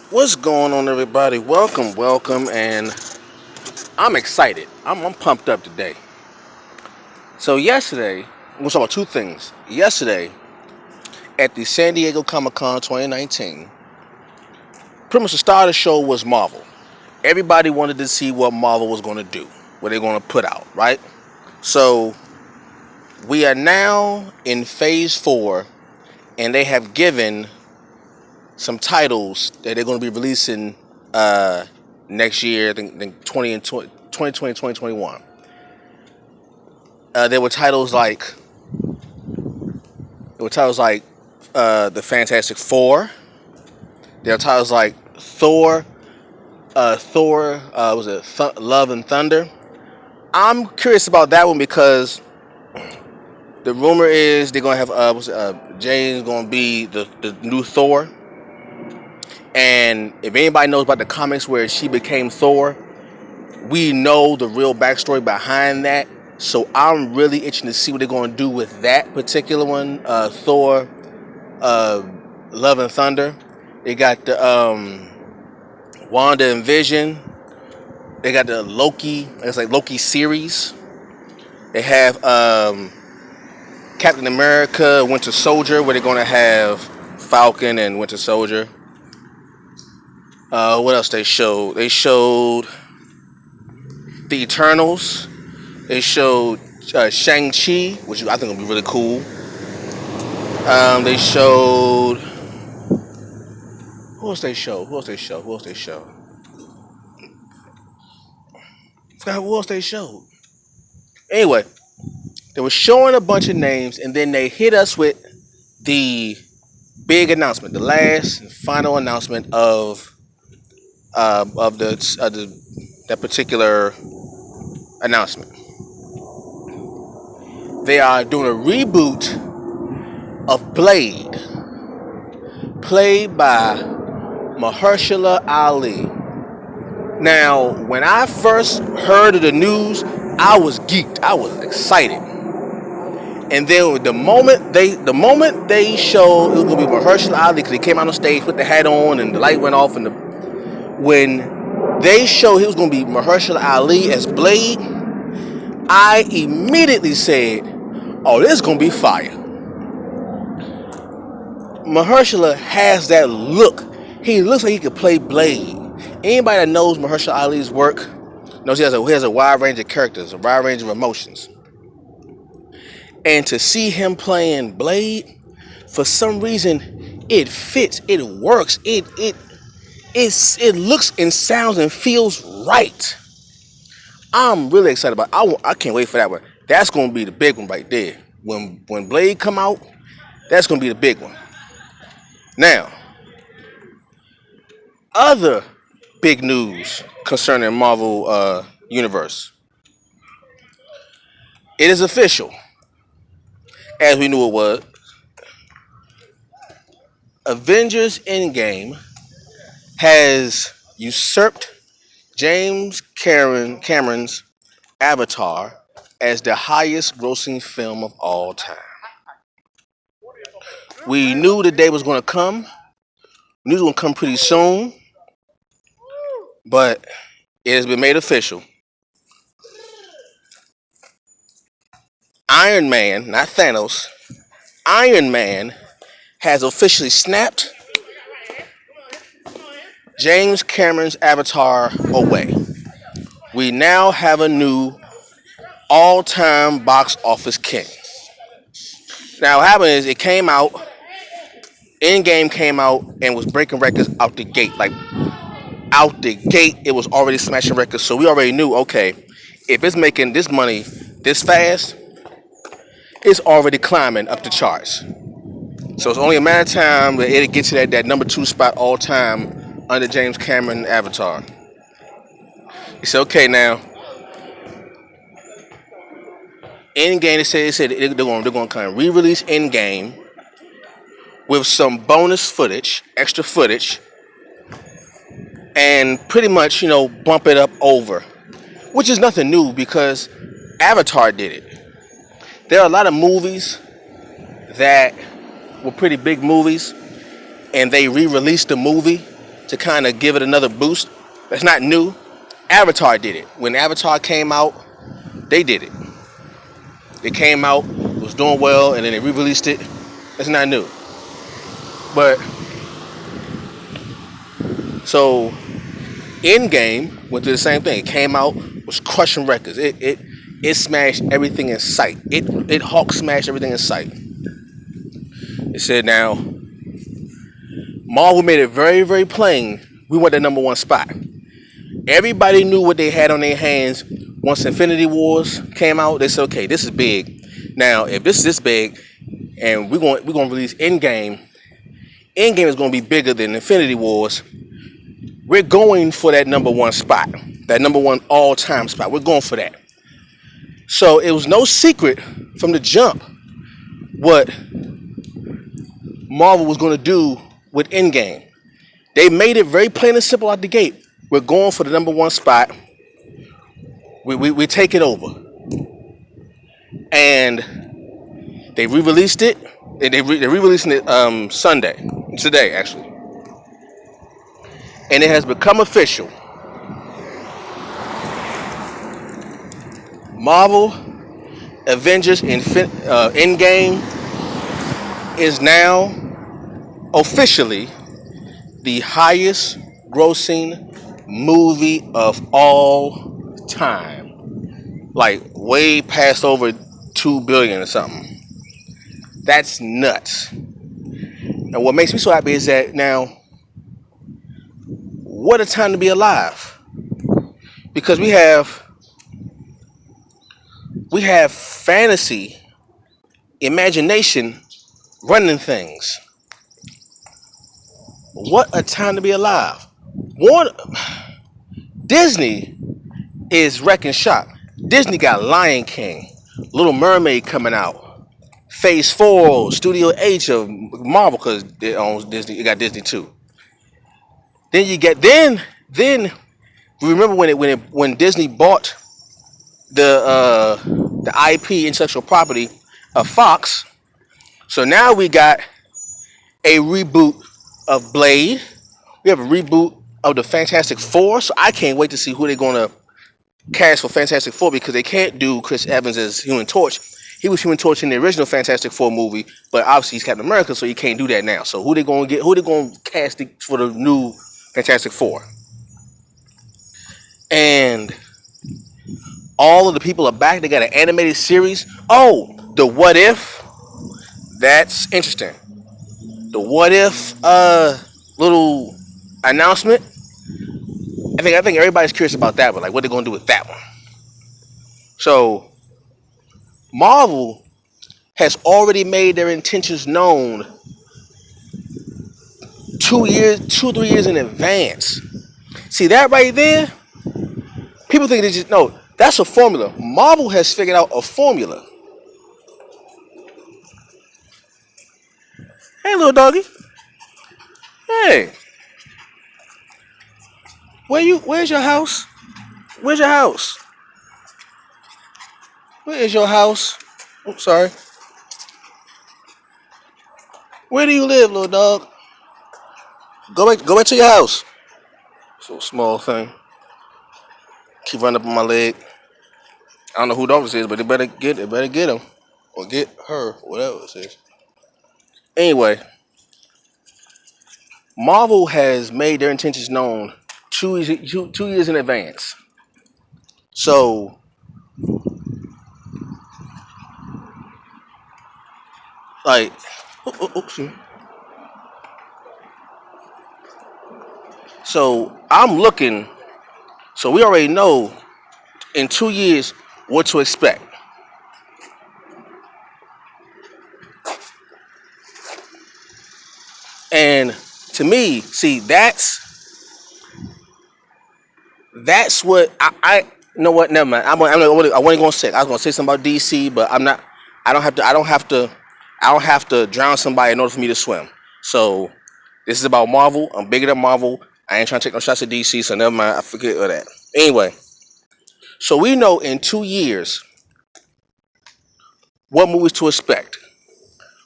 What's going on, everybody? Welcome, and I'm excited. I'm pumped up today. So yesterday, we're gonna talk about two things. Yesterday, at the San Diego Comic Con 2019, pretty much the star of the show was Marvel. Everybody wanted to see what Marvel was gonna do, what they're gonna put out, right? So we are now in Phase 4, and they have given some titles that they're gonna be releasing next year, I think 2020, 2021. There were titles like the Fantastic Four. There are titles like Thor was it Love and Thunder. I'm curious about that one because the rumor is they're gonna have James gonna be the new Thor. And if anybody knows about the comics where she became Thor, we know the real backstory behind that. So I'm really itching to see what they're going to do with that particular one, Thor, Love and Thunder. They got the Wanda and Vision. They got the Loki. It's like Loki series. They have Captain America, Winter Soldier, where they're going to have Falcon and Winter Soldier. What else they showed? They showed the Eternals. They showed Shang-Chi, which I think will be really cool. They showed. Who else they showed? Forgot who else they showed. Anyway, they were showing a bunch of names, and then they hit us with the big announcement, the last and final announcement of that particular announcement. They are doing a reboot of Blade, played by Mahershala Ali. Now, when I first heard of the news, I was geeked. I was excited. And then the moment they showed it was gonna be Mahershala Ali, because he came out on stage, put the hat on, and the light went off, and when they showed he was gonna be Mahershala Ali as Blade, I immediately said, "Oh, this is gonna be fire." Mahershala has that look. He looks like he could play Blade. Anybody that knows Mahershala Ali's work knows he has a wide range of characters, a wide range of emotions. And to see him playing Blade, for some reason, it fits, it works, it looks and sounds and feels right. I'm really excited about it. I can't wait for that one. That's gonna be the big one right there. When Blade come out, that's gonna be the big one. Now, other big news concerning Marvel Universe. It is official, as we knew it was. Avengers Endgame has usurped Cameron's Avatar as the highest grossing film of all time. We knew the day was going to come. News was going to come pretty soon, but it has been made official. Iron Man, not Thanos, Iron Man has officially snapped James Cameron's Avatar away. We now have a new all-time box office king. Now, what happened is Endgame came out and was breaking records out the gate. Like, out the gate, it was already smashing records. So we already knew, okay, if it's making this money this fast, it's already climbing up the charts. So it's only a matter of time that it'll get to that number 2 spot all time under James Cameron Avatar. He said, okay, now, Endgame, they said they're going to kind of re-release Endgame with some bonus footage, extra footage, and pretty much, bump it up over, which is nothing new because Avatar did it. There are a lot of movies that were pretty big movies, and they re-released the movie to kind of give it another boost. That's not new. Avatar did it. When Avatar came out, they did it. It came out, it was doing well, and then they re-released it. That's not new. But so Endgame went through the same thing. It came out, was crushing records. It smashed everything in sight. It Hulk smashed everything in sight. It said now Marvel made it very, very plain. We want the number one spot. Everybody knew what they had on their hands once Infinity Wars came out. They said, okay, this is big. Now, if this is this big, and we're going to release Endgame, Endgame is going to be bigger than Infinity Wars. We're going for that number one spot, that number one all-time spot. We're going for that. So it was no secret from the jump what Marvel was going to do with Endgame. They made it very plain and simple out the gate. We're going for the number one spot. We take it over. And they re-released it. They're re-releasing it today actually. And it has become official. Marvel Avengers Endgame is now officially the highest grossing movie of all time. Like way past over 2 billion or something. That's nuts. And what makes me so happy is that now, what a time to be alive. Because we have fantasy, imagination running things. What a time to be alive. Disney is wrecking shop. Disney got Lion King, Little Mermaid coming out, Phase 4, Studio H of Marvel, because it owns Disney. It got Disney too. Then you get then remember when Disney bought the IP, intellectual property of Fox. So now we got a reboot of Blade. We have a reboot of the Fantastic Four. So I can't wait to see who they're gonna cast for Fantastic Four, because they can't do Chris Evans as Human Torch. He was Human Torch in the original Fantastic Four movie, but obviously he's Captain America, so you can't do that now. So who they gonna get? Who they gonna cast for the new Fantastic Four? And all of the people are back. They got an animated series. Oh, the What If. That's interesting. The What If little announcement. I think everybody's curious about that one. Like what they're gonna do with that one. So Marvel has already made their intentions known 3 years in advance. See that right there? People think they just no. That's a formula. Marvel has figured out a formula. Hey, little doggy. Hey. Where's your house? Where's your house? Where is your house? Oh, sorry. Where do you live, little dog? Go back to your house. So small thing. Keep running up on my leg. I don't know who dog this is, but they better get him. Or get her, whatever it is. Anyway, Marvel has made their intentions known 2 years in advance. So like oops. So I'm looking, so we already know in 2 years what to expect. And to me, see, that's what I you know what, never mind. I wasn't gonna say. I was gonna say something about DC, but I'm not. I don't have to drown somebody in order for me to swim. So this is about Marvel. I'm bigger than Marvel. I ain't trying to take no shots at DC, so never mind. I forget all that. Anyway, so we know in 2 years what movies to expect.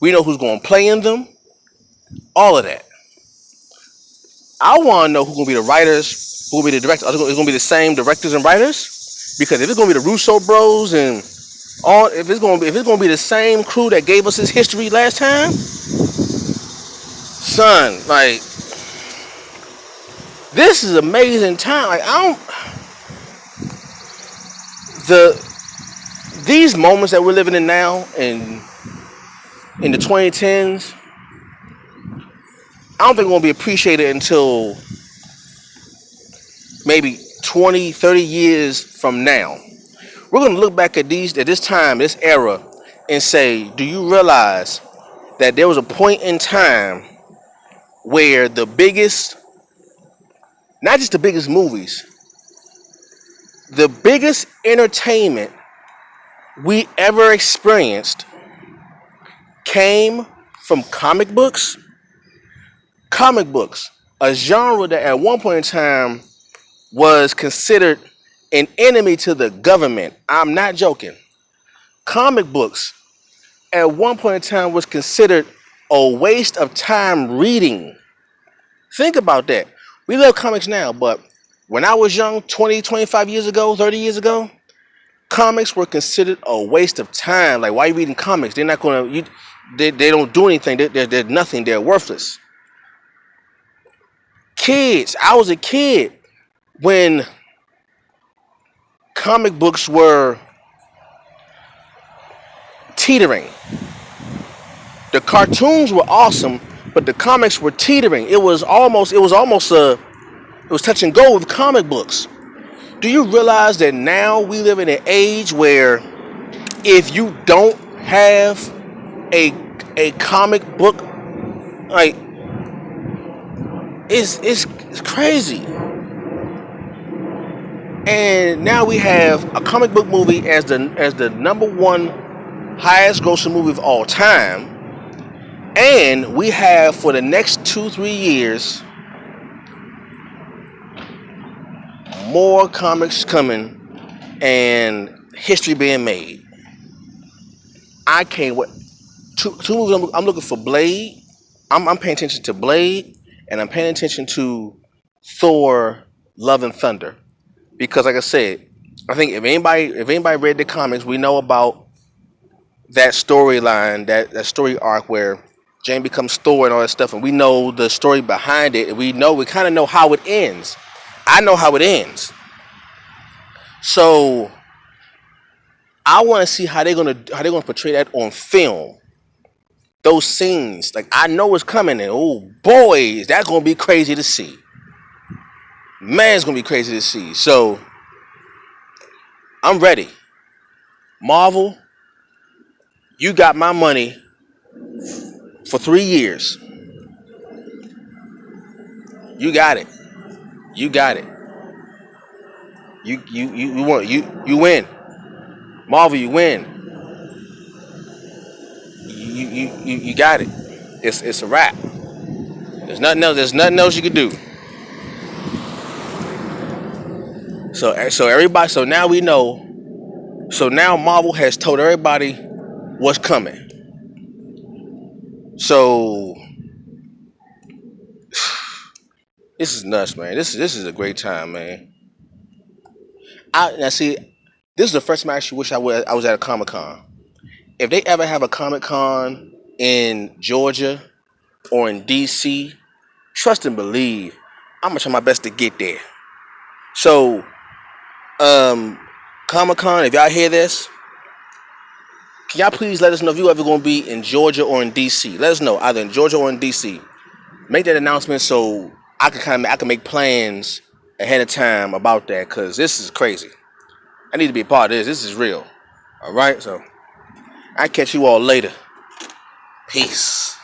We know who's going to play in them. All of that. I want to know who's gonna be the writers, who will be the directors. It's gonna be the same directors and writers, because if it's gonna be the Russo bros and all, if it's gonna be the same crew that gave us this history last time, son, like this is amazing time. Like I don't the these moments that we're living in now and in the 2010s, I don't think it's gonna be appreciated until maybe 20, 30 years from now. We're gonna look back at this time, this era, and say, do you realize that there was a point in time where the biggest, not just the biggest movies, the biggest entertainment we ever experienced came from comic books? Comic books, a genre that at one point in time was considered an enemy to the government. I'm not joking. Comic books at one point in time was considered a waste of time reading. Think about that. We love comics now, but when I was young, 20, 25 years ago, 30 years ago, comics were considered a waste of time. Like, why are you reading comics? They're not going to, they don't do anything. They're nothing. They're worthless. Kids, I was a kid when comic books were teetering. The cartoons were awesome, but the comics were teetering. It was touch and go with comic books. Do you realize that now we live in an age where if you don't have a comic book, like it's crazy. And now we have a comic book movie as the number one highest grossing movie of all time. And we have for the next 2-3 years more comics coming and history being made. I can't wait. Two movies I'm looking for: Blade. I'm paying attention to Blade, and I'm paying attention to Thor: Love and Thunder, because, like I said, I think if anybody read the comics, we know about that storyline, that story arc where Jane becomes Thor and all that stuff, and we know the story behind it, and we kind of know how it ends. I know how it ends, so I want to see how they're gonna portray that on film. Those scenes, like I know it's coming, and oh boy, is that gonna be crazy to see. Man, it's gonna be crazy to see. So I'm ready. Marvel, you got my money for 3 years. You got it. You got it. You win. Marvel, you win. You got it. It's a wrap. There's nothing else. There's nothing else you could do. So everybody. So now we know. So now Marvel has told everybody what's coming. So this is nuts, man. This is a great time, man. Now see, this is the first time I actually wish I was at a Comic Con. If they ever have a Comic Con in Georgia or in DC, trust and believe, I'm gonna try my best to get there. So, Comic Con, if y'all hear this, can y'all please let us know if you ever gonna be in Georgia or in DC? Let us know, either in Georgia or in DC. Make that announcement so I can make plans ahead of time about that, because this is crazy. I need to be a part of this. This is real. All right, so I catch you all later. Peace.